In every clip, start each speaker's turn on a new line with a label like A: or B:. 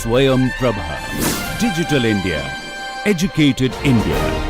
A: Swayam Prabha. Digital India. Educated India.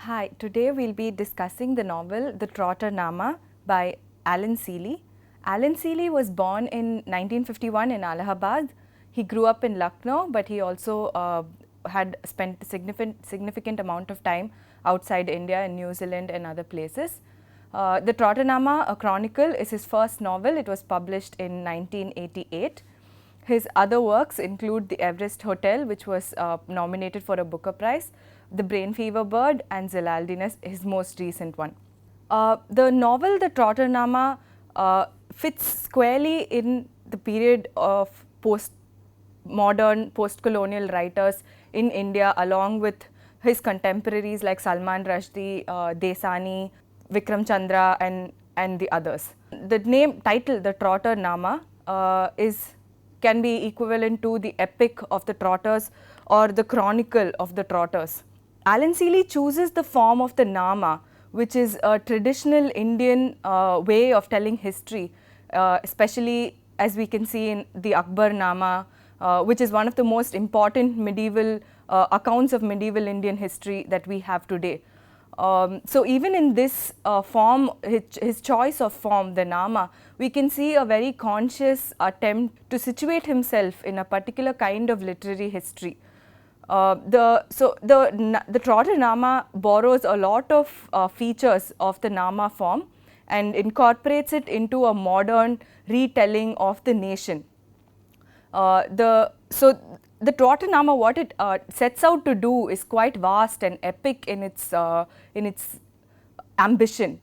B: Hi, today we'll be discussing the novel The Trotter Nama by Alan Seeley. Alan Seeley was born in 1951 in Allahabad. He grew up in Lucknow, but he also had spent a significant amount of time outside India in New Zealand and other places. The Trotter Nama, a chronicle, is his first novel. It was published in 1988. His other works include The Everest Hotel, which was nominated for a Booker Prize, The Brain Fever Bird, and Zilaldin, his most recent one. The novel The Trotter Nama fits squarely in the period of modern post-colonial writers in India, along with his contemporaries like Salman Rushdie, Desani, Vikram Chandra, and the others. The title, The Trotter Nama, can be equivalent to the epic of the trotters or the chronicle of the trotters. Alan Seeley chooses the form of the Nama, which is a traditional Indian way of telling history, especially as we can see in the Akbar Nama, which is one of the most important medieval accounts of medieval Indian history that we have today. So even in this form, his choice of form, the Nama, we can see a very conscious attempt to situate himself in a particular kind of literary history. The Trotter Nama borrows a lot of features of the Nama form and incorporates it into a modern retelling of the nation. The Trotter Nama, what it sets out to do is quite vast and epic in its ambition,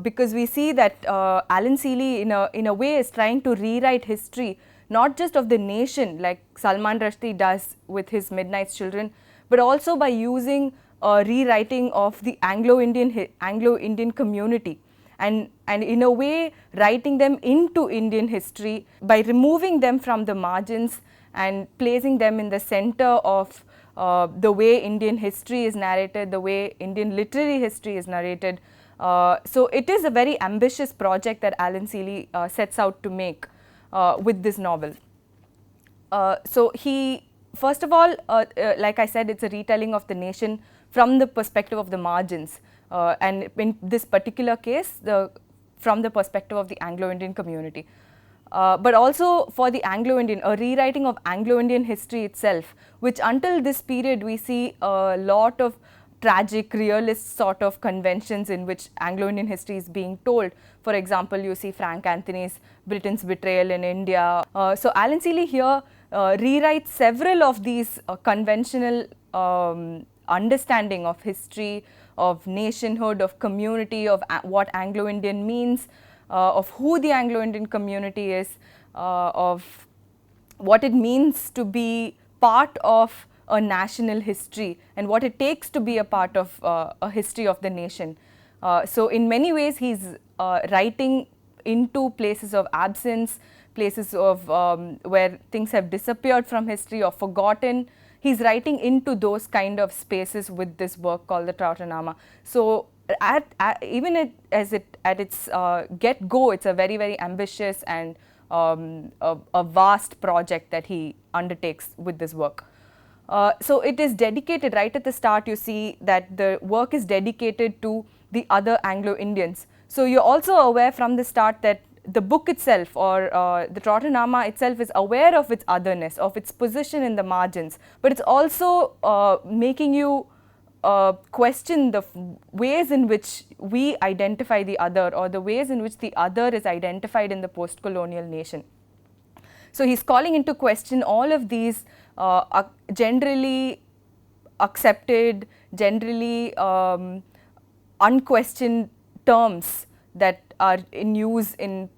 B: because we see that Alan Seeley in a way is trying to rewrite history, not just of the nation like Salman Rushdie does with his Midnight's Children, but also by using rewriting of the Anglo-Indian community, and in a way writing them into Indian history by removing them from the margins and placing them in the center of the way Indian history is narrated, the way Indian literary history is narrated. So it is a very ambitious project that Alan Seeley sets out to make with this novel. So he, first of all, like I said, it's a retelling of the nation from the perspective of the margins, and in this particular case, from the perspective of the Anglo-Indian community. But also for the Anglo-Indian, a rewriting of Anglo-Indian history itself, which until this period we see a lot of tragic, realist sort of conventions in which Anglo-Indian history is being told. For example, you see Frank Anthony's Britain's Betrayal in India. So Alan Seeley here rewrites several of these conventional understanding of history, of nationhood, of community, of what Anglo-Indian means, of who the Anglo-Indian community is, of what it means to be part of a national history and what it takes to be a part of a history of the nation. So in many ways he's writing into places of absence, places of where things have disappeared from history or forgotten. He's writing into those kind of spaces with this work called The Trotter Nama. So at its get-go, it's a very, very ambitious and a vast project that he undertakes with this work. So it is dedicated, right at the start you see that the work is dedicated to the other Anglo-Indians. So you're also aware from the start that the book itself, or the Trotter Nama itself, is aware of its otherness, of its position in the margins, but it's also making you question the ways in which we identify the other, or the ways in which the other is identified in the post-colonial nation. So he's calling into question all of these generally accepted, generally unquestioned terms that are in use in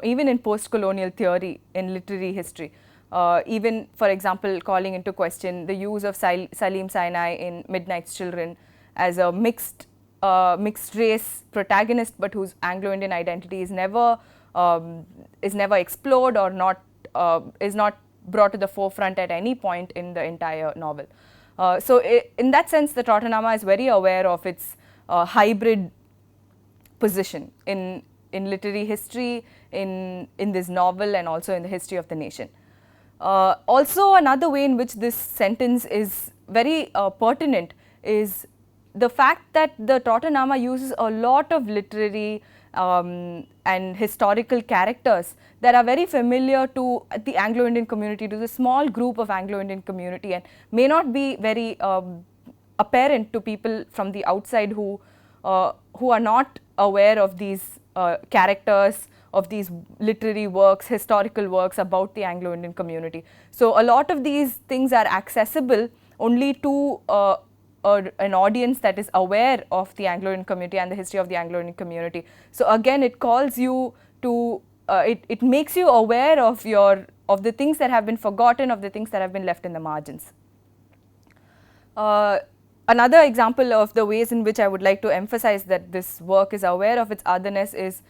B: even in post-colonial theory in literary history. Even, for example, calling into question the use of Salim Sinai in Midnight's Children, as a mixed race protagonist, but whose Anglo-Indian identity is never explored or is not brought to the forefront at any point in the entire novel. So in that sense, the Trotter Nama is very aware of its hybrid position in literary history, in this novel, and also in the history of the nation. Also, another way in which this sentence is very pertinent is the fact that the Trotter Nama uses a lot of literary and historical characters that are very familiar to the Anglo-Indian community, to the small group of Anglo-Indian community, and may not be very apparent to people from the outside who are not aware of these characters, of these literary works, historical works about the Anglo-Indian community. So a lot of these things are accessible only to an audience that is aware of the Anglo-Indian community and the history of the Anglo-Indian community. So again, it calls you to, it makes you aware of the things that have been forgotten, of the things that have been left in the margins. Another example of the ways in which I would like to emphasize that this work is aware of its otherness is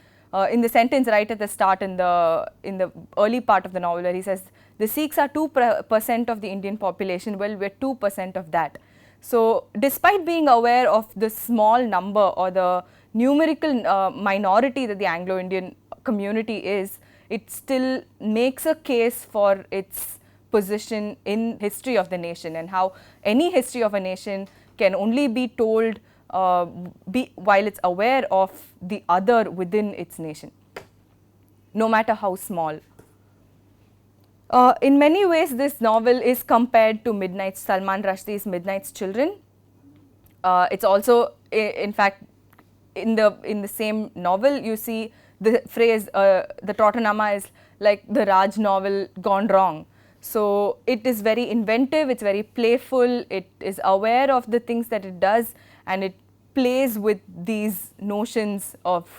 B: in the sentence right at the start in the early part of the novel, where he says, "The Sikhs are 2% of the Indian population, well, we're 2% of that." So despite being aware of the small number or the numerical minority that the Anglo-Indian community is, it still makes a case for its position in history of the nation, and how any history of a nation can only be told while it's aware of the other within its nation, no matter how small. In many ways, this novel is compared to Salman Rushdie's Midnight's Children. It's also, in fact, in the same novel, you see the phrase, the Trotter Nama is like the Raj novel gone wrong. So it is very inventive, it's very playful, it is aware of the things that it does, and it plays with these notions of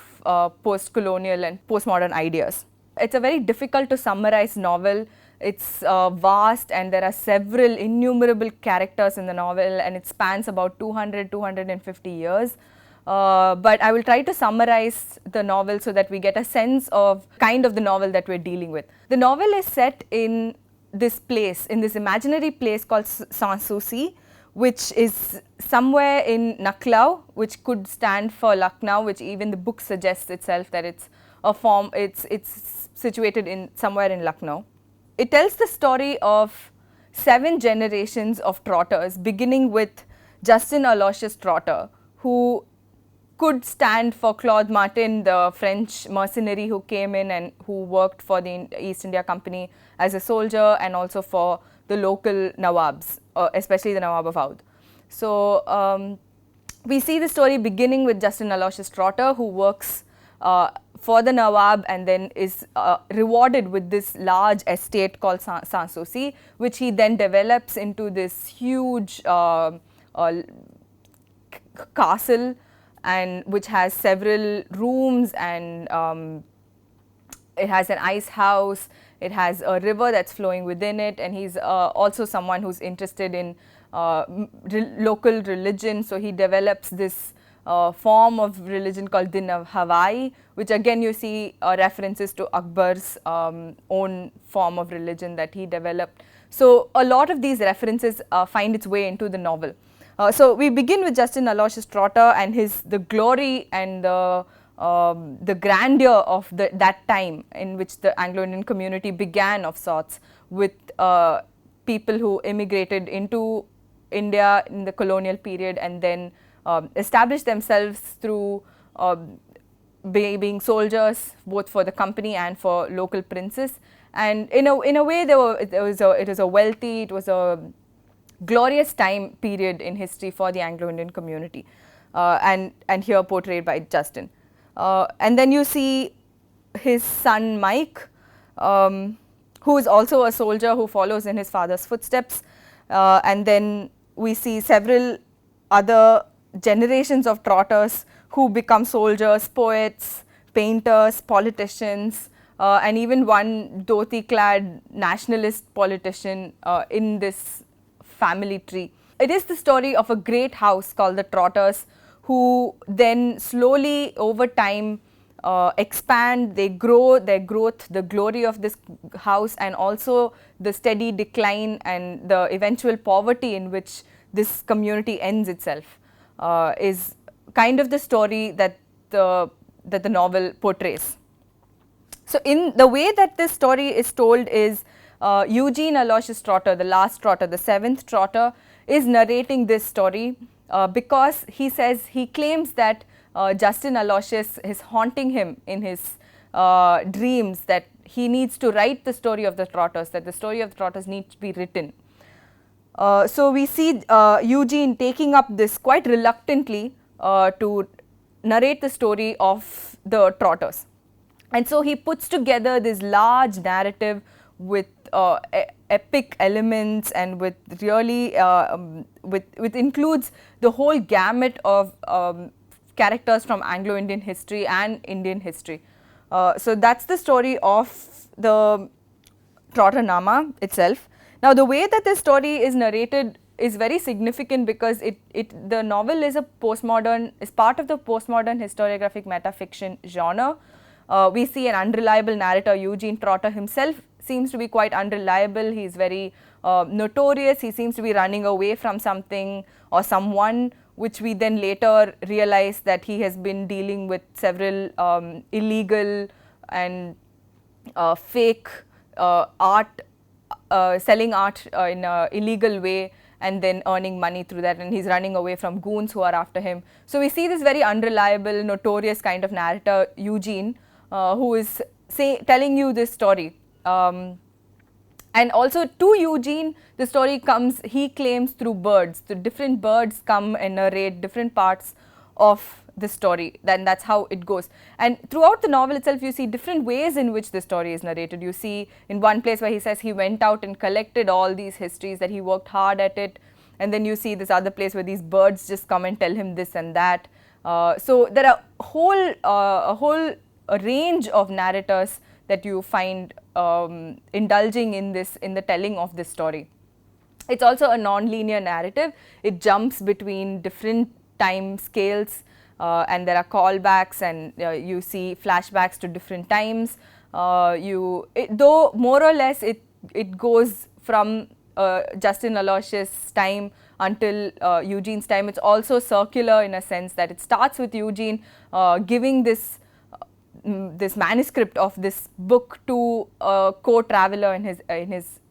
B: post-colonial and postmodern ideas. It's a very difficult to summarize novel. It's vast, and there are several innumerable characters in the novel, and it spans about 250 years. But I will try to summarize the novel so that we get a sense of kind of the novel that we're dealing with. The novel is set in this place, in this imaginary place called Sanssouci, which is somewhere in Naklau, which could stand for Lucknow, which even the book suggests itself that it's a form, it's situated in somewhere in Lucknow. It tells the story of 7 generations of trotters, beginning with Justin Aloysius Trotter, who could stand for Claude Martin, the French mercenary who came in and who worked for the East India Company as a soldier, and also for the local Nawabs, especially the Nawab of Oudh. So we see the story beginning with Justin Aloysius Trotter, who works for the Nawab and then is rewarded with this large estate called Sanssouci, which he then develops into this huge castle, and which has several rooms, and it has an ice house, it has a river that's flowing within it, and he's also someone who's interested in local religion, so he develops this form of religion called Din of Hawaii, which again you see references to Akbar's own form of religion that he developed. So a lot of these references find its way into the novel. So we begin with Justin Aloysius Trotter and the glory and the grandeur of that time in which the Anglo-Indian community began of sorts, with people who immigrated into India in the colonial period and then established themselves through being soldiers both for the company and for local princes. And in a way it was a wealthy, it was a glorious time period in history for the Anglo-Indian community, and here portrayed by Justin. And then you see his son Mike, who is also a soldier who follows in his father's footsteps, and then we see several other generations of trotters who become soldiers, poets, painters, politicians, and even one dhoti-clad nationalist politician in this family tree. It is the story of a great house called the Trotters, who then slowly over time expand, they grow, their growth, the glory of this house, and also the steady decline and the eventual poverty in which this community ends itself, is kind of the story that the novel portrays. So, in the way that this story is told is Eugene Aloysius Trotter, the last Trotter, the seventh Trotter, is narrating this story because he says, he claims that Justin Aloysius is haunting him in his dreams, that he needs to write the story of the Trotters, that the story of the Trotters needs to be written. So, we see Eugene taking up this quite reluctantly to narrate the story of the Trotters. And so he puts together this large narrative with epic elements and with really with includes the whole gamut of characters from Anglo-Indian history and Indian history. So that's the story of the Trotter Nama itself. Now the way that this story is narrated is very significant because the novel is part of the postmodern historiographic metafiction genre. We see an unreliable narrator, Eugene Trotter himself seems to be quite unreliable. He is very notorious. He seems to be running away from something or someone, which we then later realize that he has been dealing with several illegal and fake art, selling art in an illegal way and then earning money through that, and he's running away from goons who are after him. So we see this very unreliable, notorious kind of narrator, Eugene, who is telling you this story. And also to Eugene, the story comes, he claims, through birds. The different birds come and narrate different parts of the story. Then that's how it goes. And throughout the novel itself, you see different ways in which the story is narrated. You see in one place where he says he went out and collected all these histories, that he worked hard at it. And then you see this other place where these birds just come and tell him this and that. So there are a whole range of narrators that you find indulging in the telling of this story. It's also a non-linear narrative. It jumps between different time scales, and there are callbacks, and you see flashbacks to different times. Though more or less it goes from Justin Aloysius' time until Eugene's time. It's also circular in a sense that it starts with Eugene giving this manuscript of this book to a co-traveler in his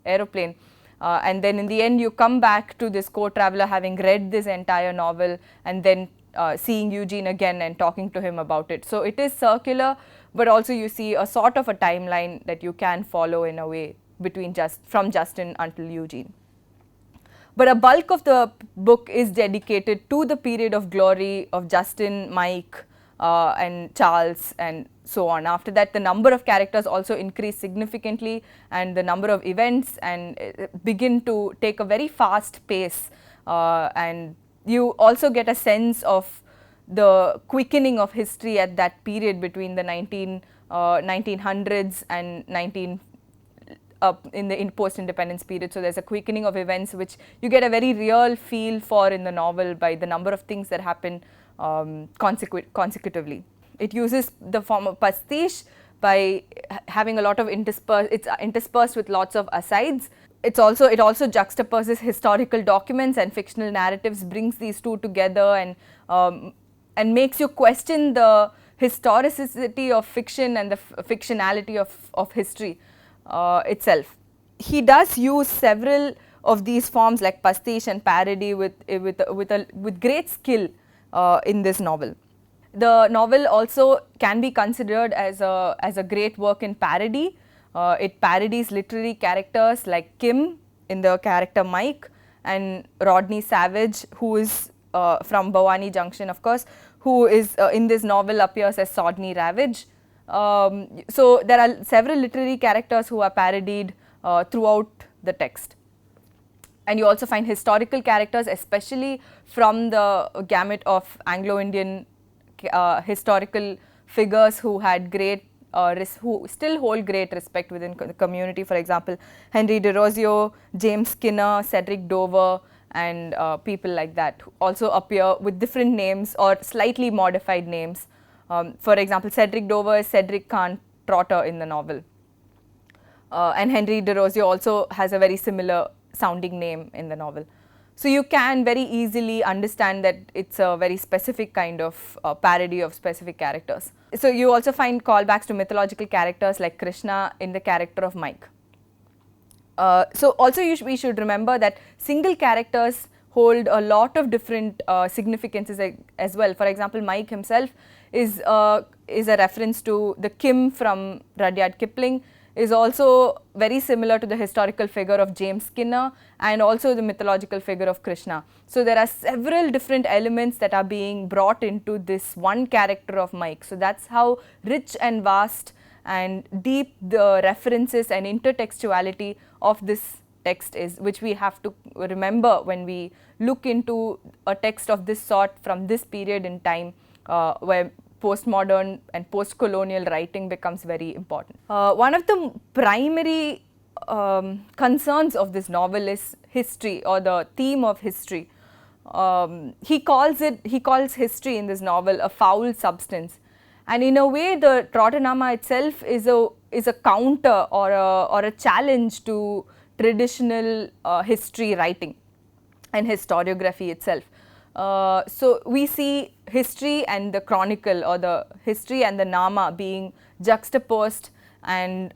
B: aeroplane, and then in the end you come back to this co-traveler having read this entire novel and then seeing Eugene again and talking to him about it. So it is circular, but also you see a sort of a timeline that you can follow in a way from Justin until Eugene. But a bulk of the book is dedicated to the period of glory of Justin, Mike, and Charles, and so on. After that, the number of characters also increase significantly, and the number of events and begin to take a very fast pace, and you also get a sense of the quickening of history at that period between the 1900s and in the post-independence period. So there's a quickening of events which you get a very real feel for in the novel by the number of things that happen consecutively. It uses the form of pastiche by having a lot of interspersed with lots of asides. It also juxtaposes historical documents and fictional narratives, brings these two together, and makes you question the historicity of fiction and the fictionality of history itself. He does use several of these forms like pastiche and parody with great skill in this novel. The novel also can be considered as a great work in parody. It parodies literary characters like Kim in the character Mike, and Rodney Savage, who is from Bhavani Junction, of course, who is in this novel appears as Sodney Ravage. So there are several literary characters who are parodied throughout the text. And you also find historical characters, especially from the gamut of Anglo-Indian historical figures who had who still hold great respect within the community. For example, Henry de Rosio, James Skinner, Cedric Dover, and people like that who also appear with different names or slightly modified names. For example, Cedric Dover is Cedric Khan Trotter in the novel. And Henry de Rosio also has a very similar sounding name in the novel. So you can very easily understand that it's a very specific kind of parody of specific characters. So you also find callbacks to mythological characters like Krishna in the character of Mike. So also we should remember that single characters hold a lot of different significances as well. For example, Mike himself is a reference to the Kim from Rudyard Kipling, is also very similar to the historical figure of James Skinner and also the mythological figure of Krishna. So there are several different elements that are being brought into this one character of Mike. So that's how rich and vast and deep the references and intertextuality of this text is, which we have to remember when we look into a text of this sort from this period in time where postmodern and post-colonial writing becomes very important. One of the primary concerns of this novel is history, or the theme of history. He calls history in this novel a foul substance, and in a way the Trotter Nama itself is a counter or a challenge to traditional history writing and historiography itself. So we see history and the chronicle, or the history and the Nama, being juxtaposed and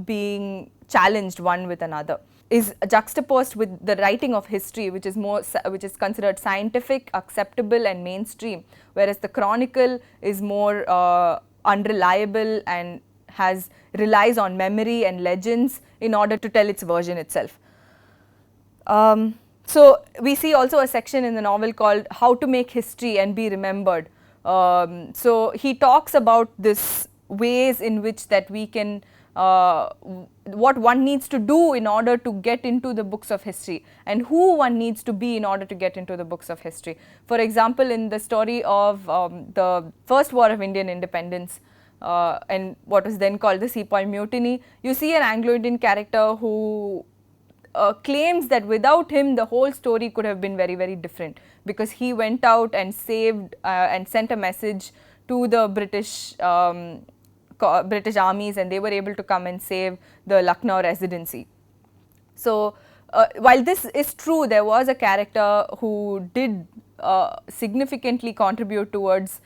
B: being challenged one with another. Is juxtaposed with the writing of history, which is considered scientific, acceptable and mainstream, whereas the chronicle is more unreliable and relies on memory and legends in order to tell its version itself. So we see also a section in the novel called How to Make History and Be Remembered. So he talks about this ways in which that we can, what one needs to do in order to get into the books of history, and who one needs to be in order to get into the books of history. For example, in the story of the First War of Indian Independence, and what was then called the Sepoy Mutiny, you see an Anglo-Indian character who claims that without him the whole story could have been very, very different, because he went out and saved and sent a message to the British armies, and they were able to come and save the Lucknow residency. So while this is true, there was a character who did significantly contribute towards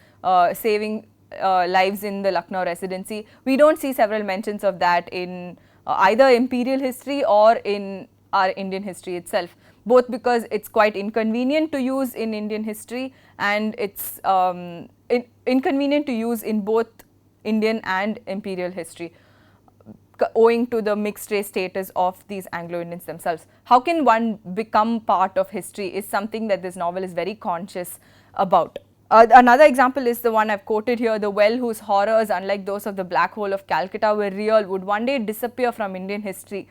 B: saving lives in the Lucknow residency. We don't see several mentions of that in either imperial history or in our Indian history itself, both because it's quite inconvenient to use in Indian history, and it's inconvenient to use in both Indian and imperial history, owing to the mixed race status of these Anglo-Indians themselves. How can one become part of history is something that this novel is very conscious about. Another example is the one I've quoted here: the well whose horrors, unlike those of the black hole of Calcutta, were real, would one day disappear from Indian history,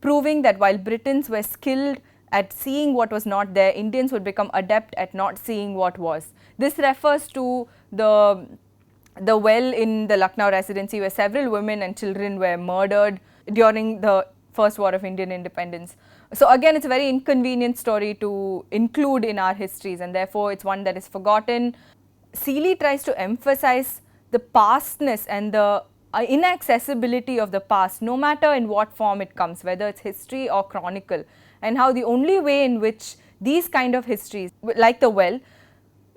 B: proving that while Britons were skilled at seeing what was not there, Indians would become adept at not seeing what was. This refers to the well in the Lucknow residency, where several women and children were murdered during the First War of Indian Independence. So again, it's a very inconvenient story to include in our histories, and therefore it's one that is forgotten. Seeley tries to emphasize the pastness and the inaccessibility of the past, no matter in what form it comes, whether it's history or chronicle, and how the only way in which these kind of histories, like the well,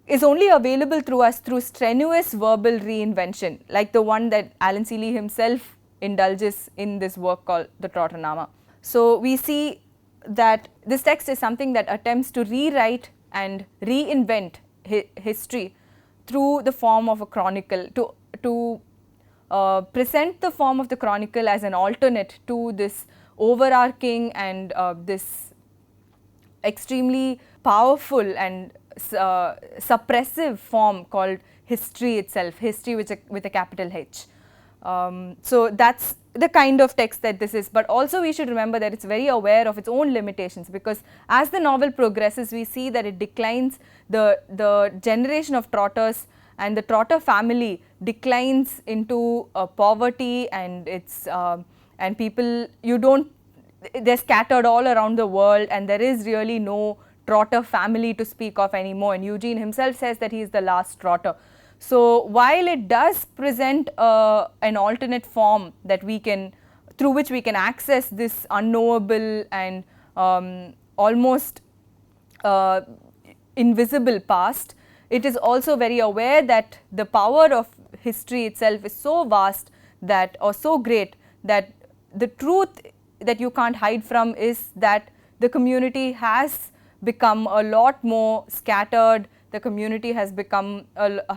B: is only available through us through strenuous verbal reinvention, like the one that Alan Seeley himself indulges in this work called the Trotter Nama. So we see that this text is something that attempts to rewrite and reinvent history through the form of a chronicle, to present the form of the chronicle as an alternate to this overarching and this extremely powerful and suppressive form called history itself, history with a capital H. So that's the kind of text that this is, but also we should remember that it's very aware of its own limitations, because as the novel progresses, we see that it declines, the generation of Trotters and the Trotter family declines into poverty, and it's people, they're scattered all around the world, and there is really no Trotter family to speak of anymore, and Eugene himself says that he is the last Trotter. So while it does present an alternate form that we can, through which we can access this unknowable and almost invisible past, it is also very aware that the power of history itself is so vast that, or so great, that the truth that you can't hide from is that the community has become a lot more scattered, the community has become,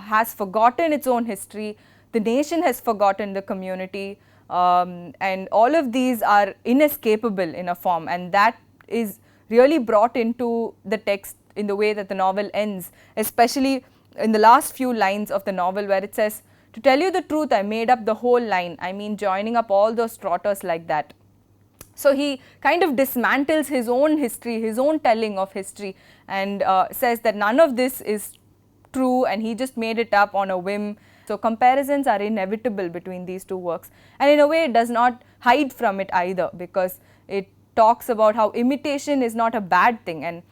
B: has forgotten its own history, the nation has forgotten the community, and all of these are inescapable in a form, and that is really brought into the text in the way that the novel ends, especially in the last few lines of the novel where it says, "To tell you the truth, I made up the whole line. I mean joining up all those trotters like that." So he kind of dismantles his own history, his own telling of history, and says that none of this is true and he just made it up on a whim. So comparisons are inevitable between these two works, and in a way it does not hide from it either, because it talks about how imitation is not a bad thing, and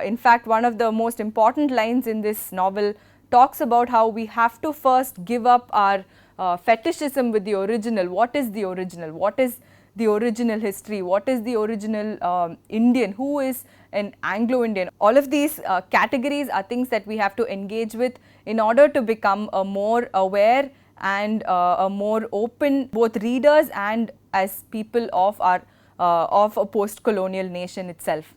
B: in fact one of the most important lines in this novel talks about how we have to first give up our fetishism with the original. What is the original? What is the original history? What is the original Indian? Who is an Anglo-Indian? All of these categories are things that we have to engage with in order to become a more aware and a more open, both readers and as people of our of a post-colonial nation itself.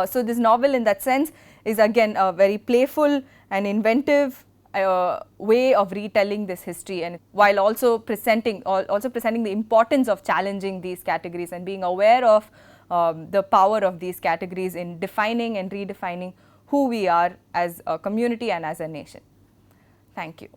B: So this novel in that sense is again a very playful and inventive way of retelling this history, and while also presenting the importance of challenging these categories and being aware of the power of these categories in defining and redefining who we are as a community and as a nation. Thank you.